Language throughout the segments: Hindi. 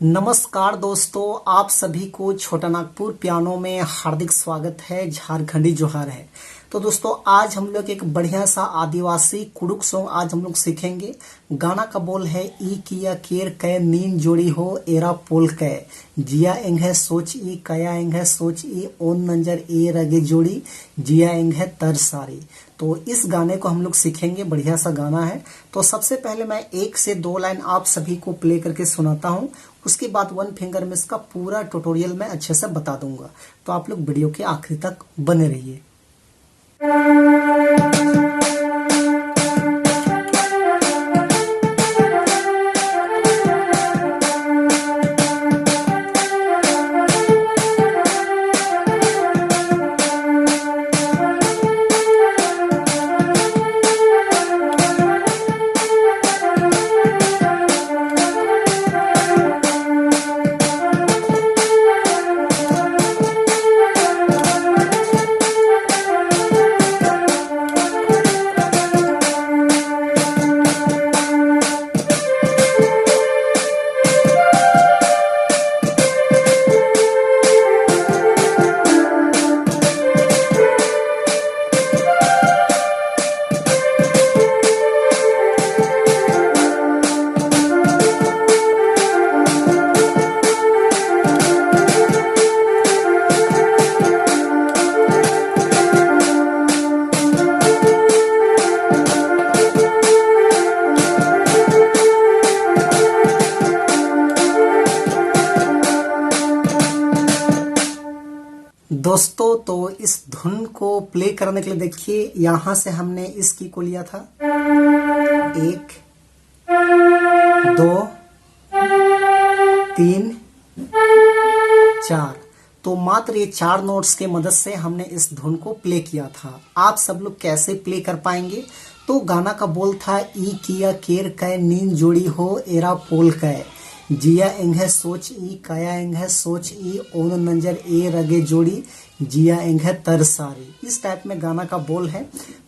नमस्कार दोस्तों, आप सभी को छोटा नागपुर पियानो में हार्दिक स्वागत है। झारखंडी जोहार है। तो दोस्तों, आज हम लोग एक बढ़िया सा आदिवासी कुडुक सॉन्ग आज हम लोग सीखेंगे। गाना का बोल है ई किया केर कै नीन जोड़ी हो एरा पोल कै जिया एंग है सोच ई कया एंग है सोच ई ओन नंजर ए रगे जोड़ी जिया एंग है तर सारी। तो इस गाने को हम लोग सीखेंगे। बढ़िया सा गाना है। तो सबसे पहले मैं 1 से 2 लाइन आप सभी को प्ले करके सुनाता हूँ। उसके बाद वन फिंगर में इसका पूरा ट्यूटोरियल मैं अच्छे से बता दूंगा। तो आप लोग वीडियो के आखिरी तक बने रहिए। दोस्तों, तो इस धुन को प्ले करने के लिए देखिए, यहां से हमने इस की को लिया था 1 2 3 4। तो मात्र ये 4 नोट्स के मदद से हमने इस धुन को प्ले किया था। आप सब लोग कैसे प्ले कर पाएंगे? तो गाना का बोल था ई किया केर कै नीन जोड़ी हो एरा पोल कै जिया एंग है सोच ई कया एंग है सोच ई ओन नंजर ए रगे जोड़ी जिया एंग है तर सारी। इस टाइप में गाना का बोल है।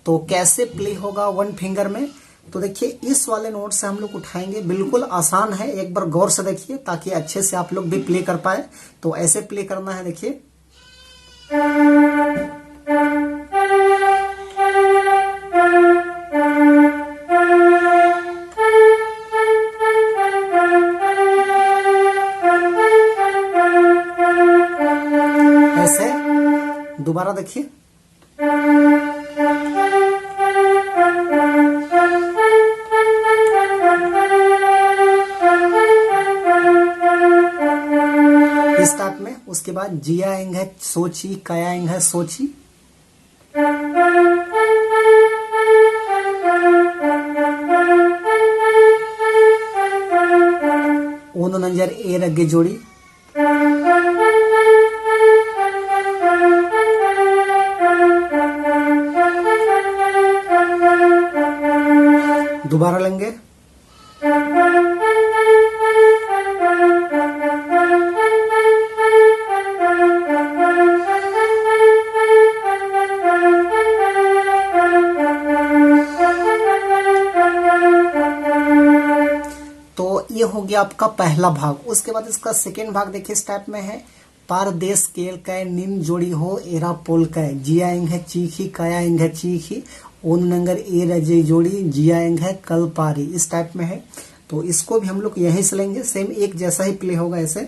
तो कैसे प्ले होगा वन फिंगर में? तो देखिए, इस वाले नोट से हम लोग उठाएंगे। बिल्कुल आसान है, एक बार गौर से देखिए ताकि अच्छे से आप लोग भी प्ले कर पाए। तो ऐसे प्ले करना है। देखिए, ऐसे दोबारा देखिए। इस टाइप में। उसके बाद जिया एंग है सोची कया एंग है सोची। ओन नंजर ए रगे जोड़ी। दोबारा लेंगे। तो ये हो गया आपका पहला भाग। उसके बाद इसका सेकेंड भाग देखिए, इस टाइप में है। पारदेश केल कै निन जोड़ी हो एरा पोल कै जिया एंग है चीखी कया एंग है चीखी ओन नंगर ए रजे जोड़ी जिया एंग है कल पारी। इस टाइप में है। तो इसको भी हम लोग यहीं से लेंगे। सेम एक जैसा ही प्ले होगा ऐसे।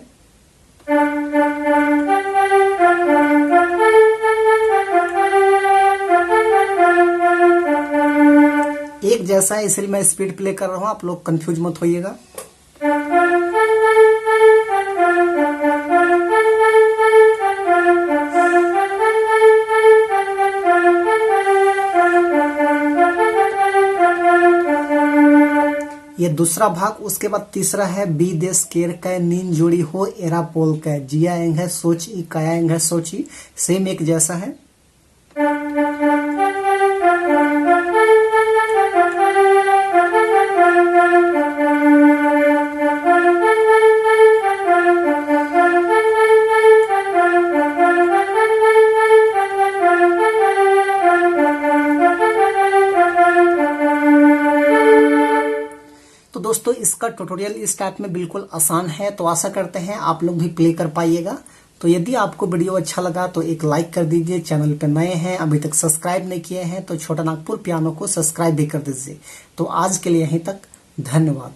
एक जैसा है, इसलिए मैं स्पीड प्ले कर रहा हूं। आप लोग कंफ्यूज मत होइएगा। ये दूसरा भाग। उसके बाद तीसरा है बी देश केर कै नीन जोड़ी हो एरा पोल कै जिया एंग है सोच ई कया एंग है सोची। सेम एक जैसा है। दोस्तों इसका ट्यूटोरियल इस टाइप में बिल्कुल आसान है, तो आशा करते हैं आप लोग भी प्ले कर पाइएगा। तो यदि आपको वीडियो अच्छा लगा तो एक लाइक कर दीजिए। चैनल पे नए हैं, अभी तक सब्सक्राइब नहीं किए हैं तो छोटा नागपुर पियानो को सब्सक्राइब भी कर दीजिए। तो आज के लिए यहीं तक, धन्यवाद।